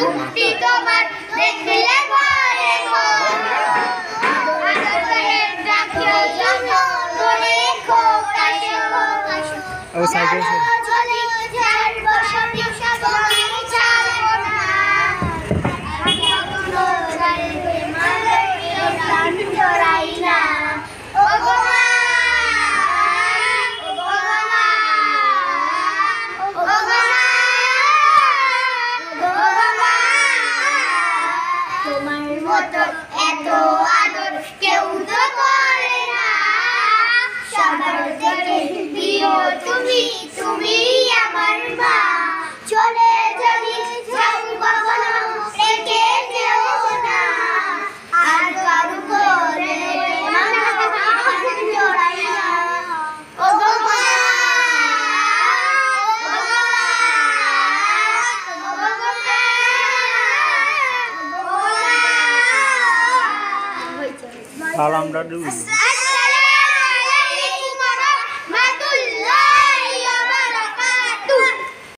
মুক্তি তোমার দেখলে ঘরে ও সাইকেল এত আদর কেউ তো করে না সবার থেকে প্রিয় তুমি তুমি আমার মা চলে যদি যাও কখনো রেখে যেও না আর কারো করে জড়াই না ও গো মা Salam dadu.